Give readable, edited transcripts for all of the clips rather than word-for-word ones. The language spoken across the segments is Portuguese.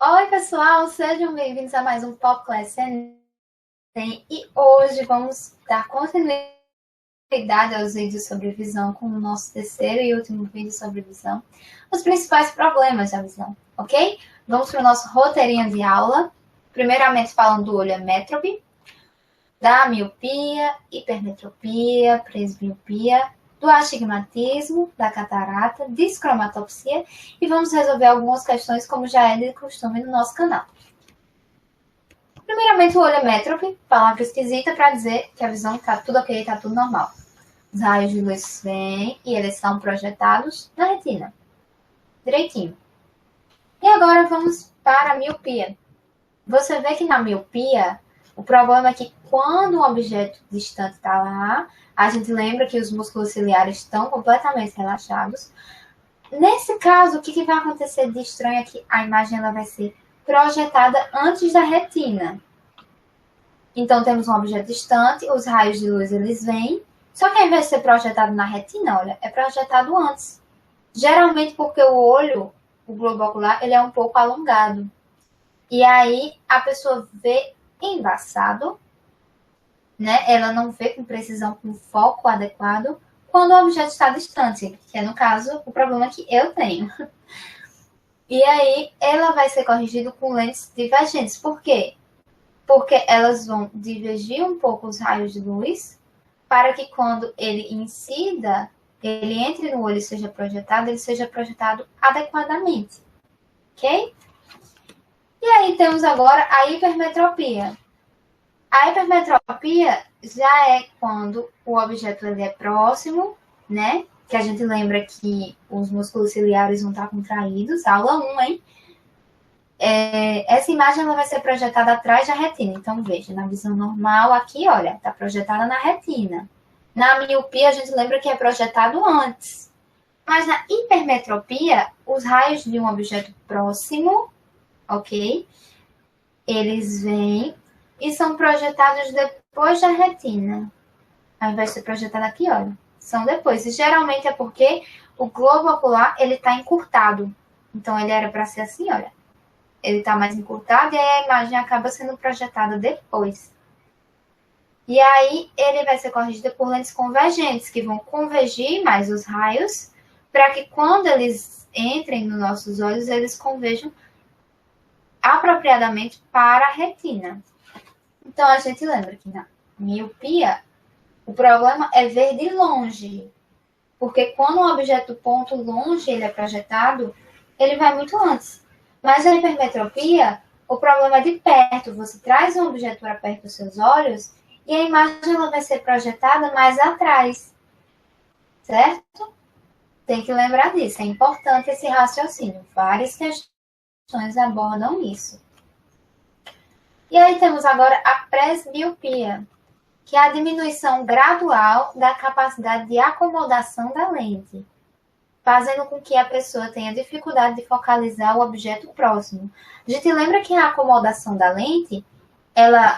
Oi, pessoal, sejam bem-vindos a mais um Pop Class Enem. E hoje vamos dar continuidade aos vídeos sobre visão com o nosso terceiro e último vídeo sobre visão. Os principais problemas da visão, ok? Vamos para o nosso roteirinho de aula. Primeiramente falando do olho emétrope, da miopia, hipermetropia, presbiopia, do astigmatismo, da catarata, descromatopsia e vamos resolver algumas questões como já é de costume no nosso canal. Primeiramente, o olho emétrope, palavra esquisita para dizer que a visão está tudo ok, está tudo normal. Os raios de luz vêm e eles são projetados na retina. Direitinho. E agora vamos para a miopia. Você vê que na miopia, o problema é que quando um objeto distante está lá, a gente lembra que os músculos ciliares estão completamente relaxados. Nesse caso, o que vai acontecer de estranho é que a imagem ela vai ser projetada antes da retina. Então, temos um objeto distante, os raios de luz eles vêm, só que ao invés de ser projetado na retina, olha, é projetado antes. Geralmente porque o olho, o globo ocular, ele é um pouco alongado. E aí, a pessoa vê embaçado, né? Ela não vê com precisão, com foco adequado, quando o objeto está distante, que é, no caso, o problema que eu tenho. E aí, ela vai ser corrigida com lentes divergentes. Por quê? Porque elas vão divergir um pouco os raios de luz, para que quando ele incida, ele entre no olho e seja projetado, ele seja projetado adequadamente. Ok? E aí temos agora a hipermetropia. A hipermetropia já é quando o objeto ele é próximo, né? Que a gente lembra que os músculos ciliares vão estar contraídos. Aula 1, hein? Essa imagem ela vai ser projetada atrás da retina. Então, veja, na visão normal, aqui, olha, está projetada na retina. Na miopia, a gente lembra que é projetado antes. Mas na hipermetropia, os raios de um objeto próximo, ok? Eles vêm e são projetados depois da retina. Ao invés de ser projetado aqui, olha, são depois. E geralmente é porque o globo ocular, ele está encurtado. Então, ele era para ser assim, olha. Ele está mais encurtado e aí a imagem acaba sendo projetada depois. E aí, ele vai ser corrigido por lentes convergentes, que vão convergir mais os raios, para que quando eles entrem nos nossos olhos, eles converjam apropriadamente para a retina. Então, a gente lembra que na miopia, o problema é ver de longe. Porque quando um objeto ponto longe ele é projetado, ele vai muito antes. Mas na hipermetropia, o problema é de perto. Você traz um objeto para perto dos seus olhos e a imagem ela vai ser projetada mais atrás. Certo? Tem que lembrar disso. É importante esse raciocínio. Várias questões abordam isso. E aí temos agora a presbiopia, que é a diminuição gradual da capacidade de acomodação da lente, fazendo com que a pessoa tenha dificuldade de focalizar o objeto próximo. A gente lembra que a acomodação da lente,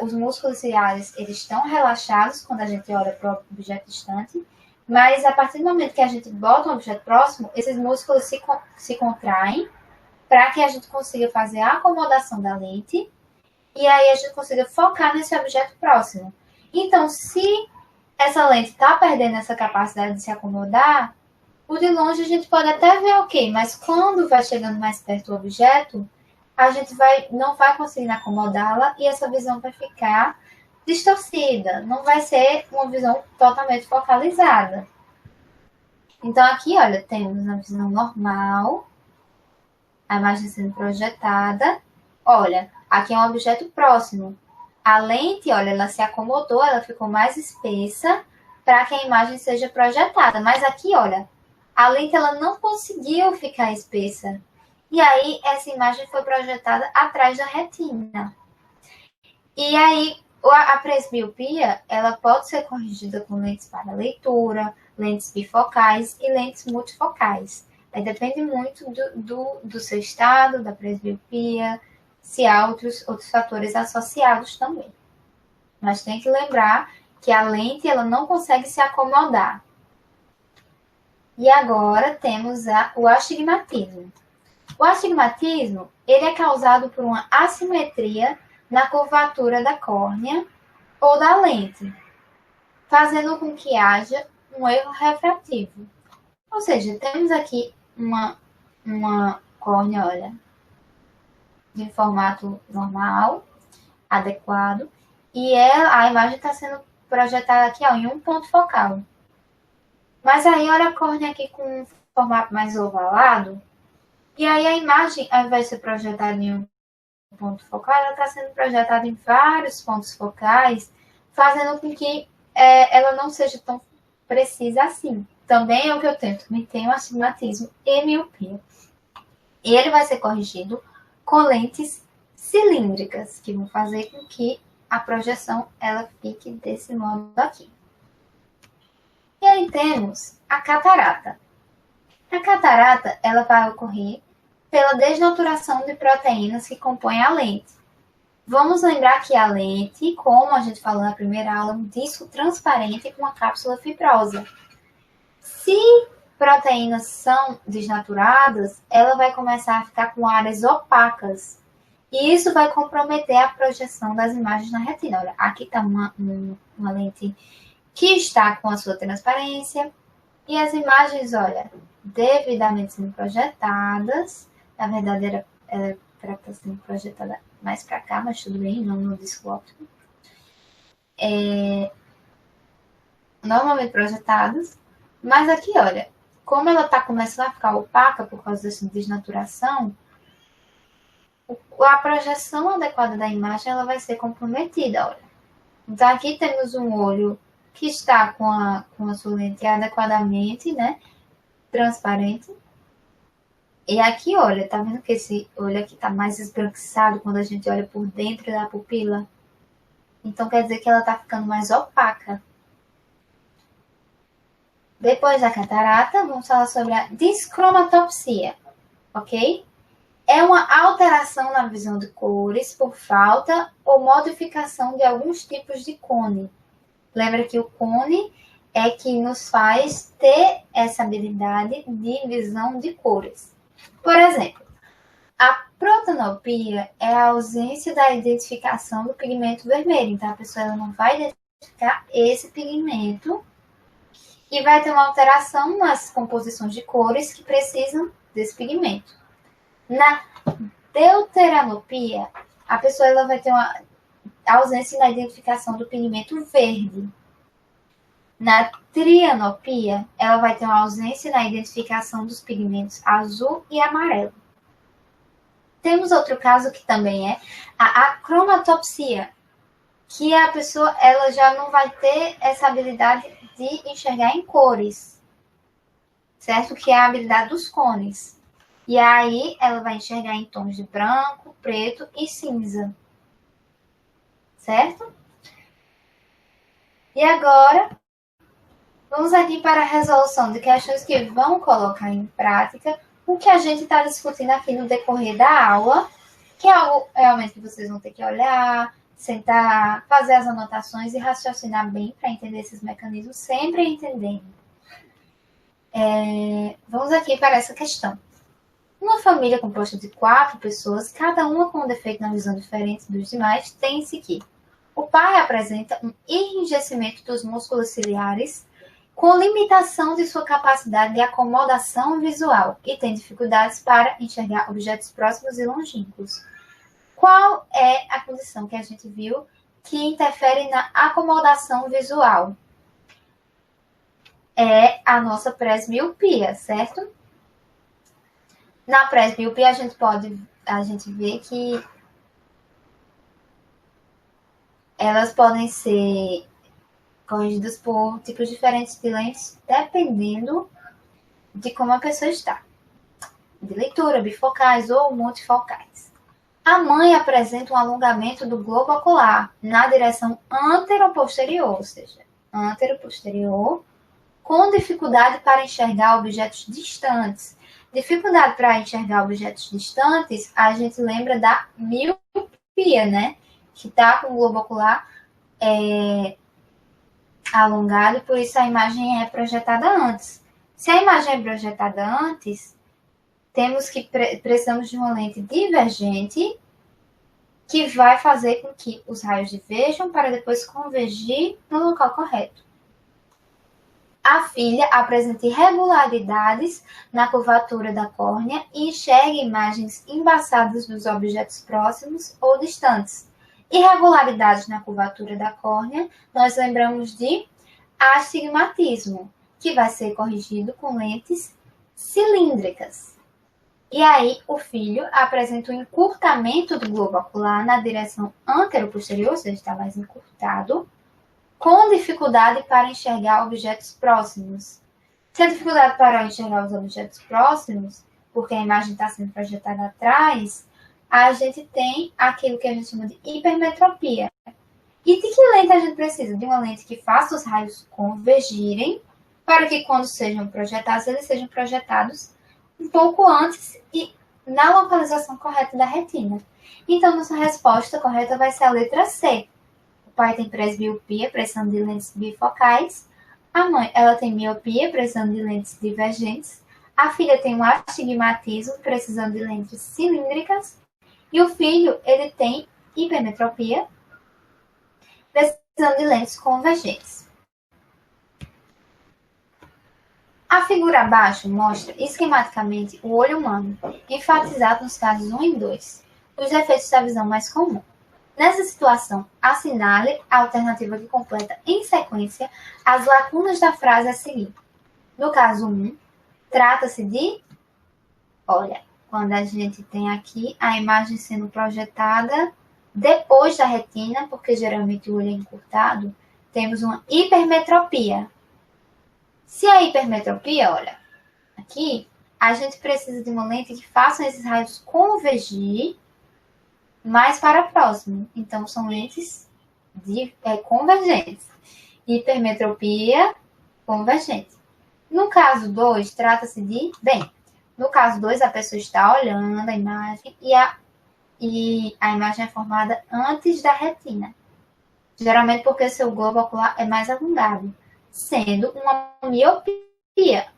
os músculos ciliares, eles estão relaxados quando a gente olha para o objeto distante, mas a partir do momento que a gente bota um objeto próximo, esses músculos se contraem para que a gente consiga fazer a acomodação da lente e aí a gente consiga focar nesse objeto próximo. Então, se essa lente está perdendo essa capacidade de se acomodar, o de longe a gente pode até ver ok, mas quando vai chegando mais perto do objeto, a gente não vai conseguir acomodá-la e essa visão vai ficar distorcida. Não vai ser uma visão totalmente focalizada. Então, aqui, olha, temos a visão normal, a imagem sendo projetada. Olha, aqui é um objeto próximo. A lente, olha, ela se acomodou, ela ficou mais espessa para que a imagem seja projetada. Mas aqui, olha, a lente ela não conseguiu ficar espessa. E aí, essa imagem foi projetada atrás da retina. E aí, a presbiopia, ela pode ser corrigida com lentes para leitura, lentes bifocais e lentes multifocais. Aí depende muito do seu estado, da presbiopia, se há outros fatores associados também. Mas tem que lembrar que a lente ela não consegue se acomodar. E agora temos o astigmatismo. O astigmatismo, ele é causado por uma assimetria na curvatura da córnea ou da lente, fazendo com que haja um erro refrativo. Ou seja, temos aqui uma córnea, olha, de formato normal, adequado, e a imagem está sendo projetada aqui ó, em um ponto focal. Mas aí, olha a córnea aqui com um formato mais ovalado, e aí a imagem, ao invés de ser projetada em um ponto focal, ela está sendo projetada em vários pontos focais, fazendo com que ela não seja tão precisa assim. Também é o que eu tento, me tem um astigmatismo e miopia. E ele vai ser corrigido com lentes cilíndricas, que vão fazer com que a projeção ela fique desse modo aqui. E aí temos a catarata. A catarata ela vai ocorrer pela desnaturação de proteínas que compõem a lente. Vamos lembrar que a lente, como a gente falou na primeira aula, é um disco transparente com uma cápsula fibrosa. Se proteínas são desnaturadas, ela vai começar a ficar com áreas opacas. E isso vai comprometer a projeção das imagens na retina. Olha, aqui está uma lente que está com a sua transparência. E as imagens, olha, devidamente sendo projetadas. Na verdade, era para estar sendo projetada mais para cá, mas tudo bem, não no disco óptico. Normalmente projetadas. Mas aqui, olha, como ela está começando a ficar opaca por causa dessa desnaturação, a projeção adequada da imagem ela vai ser comprometida, olha. Então, aqui temos um olho que está com a sua lente adequadamente, né, transparente. E aqui, olha, tá vendo que esse olho aqui tá mais esbranquiçado quando a gente olha por dentro da pupila? Então, quer dizer que ela tá ficando mais opaca. Depois da catarata, vamos falar sobre a descromatopsia, ok? É uma alteração na visão de cores por falta ou modificação de alguns tipos de cone. Lembra que o cone é que nos faz ter essa habilidade de visão de cores. Por exemplo, a protanopia é a ausência da identificação do pigmento vermelho. Então, a pessoa ela não vai identificar esse pigmento e vai ter uma alteração nas composições de cores que precisam desse pigmento. Na deuteranopia, a pessoa ela vai ter uma ausência na identificação do pigmento verde. Na trianopia, ela vai ter uma ausência na identificação dos pigmentos azul e amarelo. Temos outro caso que também é a acromatopsia, que a pessoa ela já não vai ter essa habilidade de enxergar em cores, certo? Que é a habilidade dos cones. E aí ela vai enxergar em tons de branco, preto e cinza, certo? E agora, vamos aqui para a resolução de questões que vão colocar em prática o que a gente está discutindo aqui no decorrer da aula, que é algo realmente que vocês vão ter que olhar, sentar, fazer as anotações e raciocinar bem para entender esses mecanismos, sempre entendendo. Vamos aqui para essa questão. Uma família composta de 4 pessoas, cada uma com um defeito na visão diferente dos demais, tem-se que o pai apresenta um enrijecimento dos músculos ciliares com limitação de sua capacidade de acomodação visual e tem dificuldades para enxergar objetos próximos e longínquos. Qual é a condição que a gente viu que interfere na acomodação visual? É a nossa presbiopia, certo? Na presbiopia, a gente vê que elas podem ser corrigidas por tipos diferentes de lentes, dependendo de como a pessoa está. De leitura, bifocais ou multifocais. A mãe apresenta um alongamento do globo ocular na direção antero-posterior, ou seja, antero-posterior, com dificuldade para enxergar objetos distantes. Dificuldade para enxergar objetos distantes, a gente lembra da miopia, né? Que está com o globo ocular alongado, por isso a imagem é projetada antes. Se a imagem é projetada antes, precisamos de uma lente divergente que vai fazer com que os raios diverjam para depois convergir no local correto. A filha apresenta irregularidades na curvatura da córnea e enxerga imagens embaçadas dos objetos próximos ou distantes. Irregularidades na curvatura da córnea, nós lembramos de astigmatismo, que vai ser corrigido com lentes cilíndricas. E aí, o filho apresenta um encurtamento do globo ocular na direção antero-posterior, ou seja, está mais encurtado, com dificuldade para enxergar objetos próximos. Se a dificuldade para enxergar os objetos próximos, porque a imagem está sendo projetada atrás, a gente tem aquilo que a gente chama de hipermetropia. E de que lente a gente precisa? De uma lente que faça os raios convergirem, para que quando sejam projetados, eles sejam projetados um pouco antes e na localização correta da retina. Então, nossa resposta correta vai ser a letra C. O pai tem presbiopia, precisando de lentes bifocais. A mãe, ela tem miopia, precisando de lentes divergentes. A filha tem um astigmatismo, precisando de lentes cilíndricas. E o filho, ele tem hipermetropia, precisando de lentes convergentes. A figura abaixo mostra esquematicamente o olho humano, enfatizado nos casos 1 e 2, os defeitos da visão mais comum. Nessa situação, assinale a alternativa que completa em sequência as lacunas da frase a seguir. No caso 1, trata-se de, olha, quando a gente tem aqui a imagem sendo projetada depois da retina, porque geralmente o olho é encurtado, temos uma hipermetropia. Se a hipermetropia, olha, aqui, a gente precisa de uma lente que faça esses raios convergir mais para próximo. Então, são lentes convergentes. Hipermetropia convergente. No caso 2, trata-se de... Bem, no caso 2, a pessoa está olhando a imagem e a imagem é formada antes da retina. Geralmente porque seu globo ocular é mais alongado, sendo uma miopia.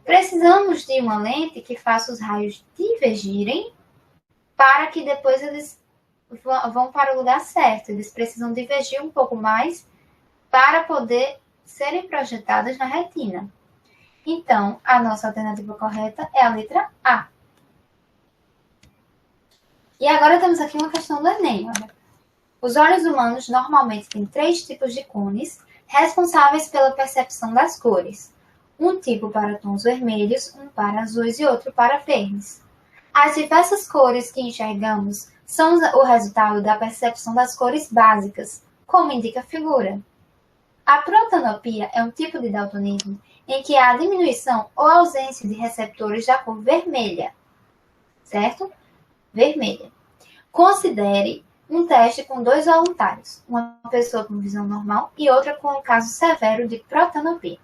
Precisamos de uma lente que faça os raios divergirem para que depois eles vão para o lugar certo. Eles precisam divergir um pouco mais para poder serem projetadas na retina. Então, a nossa alternativa correta é a letra A. E agora temos aqui uma questão do Enem. Olha. Os olhos humanos normalmente têm 3 tipos de cones responsáveis pela percepção das cores. Um tipo para tons vermelhos, um para azuis e outro para verdes. As diversas cores que enxergamos são o resultado da percepção das cores básicas, como indica a figura. A protanopia é um tipo de daltonismo em que há diminuição ou ausência de receptores da cor vermelha. Certo? Vermelha. Considere um teste com 2 voluntários, uma pessoa com visão normal e outra com um caso severo de protanopia.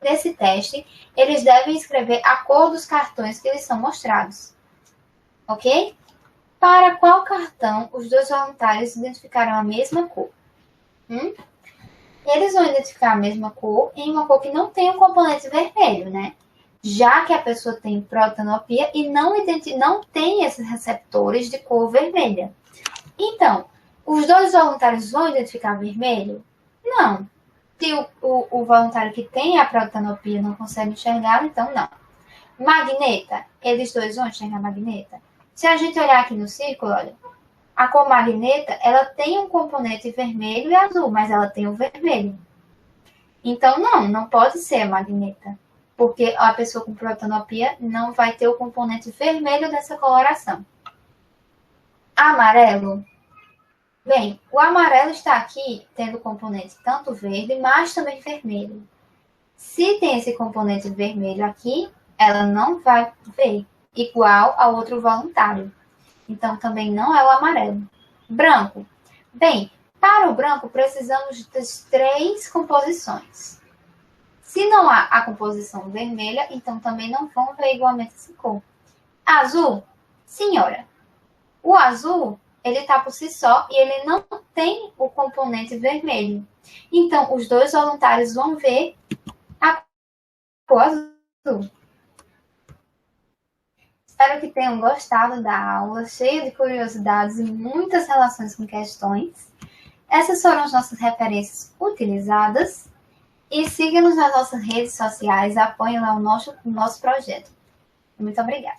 Nesse teste, eles devem escrever a cor dos cartões que lhes são mostrados. Ok? Para qual cartão os 2 voluntários identificaram a mesma cor? Eles vão identificar a mesma cor em uma cor que não tem um componente vermelho, né? Já que a pessoa tem protanopia e não tem esses receptores de cor vermelha. Então, os 2 voluntários vão identificar vermelho? Não. Se o voluntário que tem a protanopia não consegue enxergar, então não. Magneta, eles 2 vão enxergar magneta? Se a gente olhar aqui no círculo, olha, a cor magneta, ela tem um componente vermelho e azul, mas ela tem o vermelho. Então, não pode ser a magneta, porque a pessoa com protanopia não vai ter o componente vermelho dessa coloração. Amarelo. Bem, o amarelo está aqui tendo componente tanto verde, mas também vermelho. Se tem esse componente vermelho aqui, ela não vai ver igual ao outro voluntário. Então, também não é o amarelo. Branco. Bem, para o branco, precisamos das 3 composições. Se não há a composição vermelha, então também não vão ver igualmente essa cor. Azul. Senhora, o azul, ele está por si só e ele não tem o componente vermelho. Então, os 2 voluntários vão ver a cor azul. Espero que tenham gostado da aula, cheia de curiosidades e muitas relações com questões. Essas foram as nossas referências utilizadas. E siga-nos nas nossas redes sociais, apoiem lá o nosso projeto. Muito obrigada.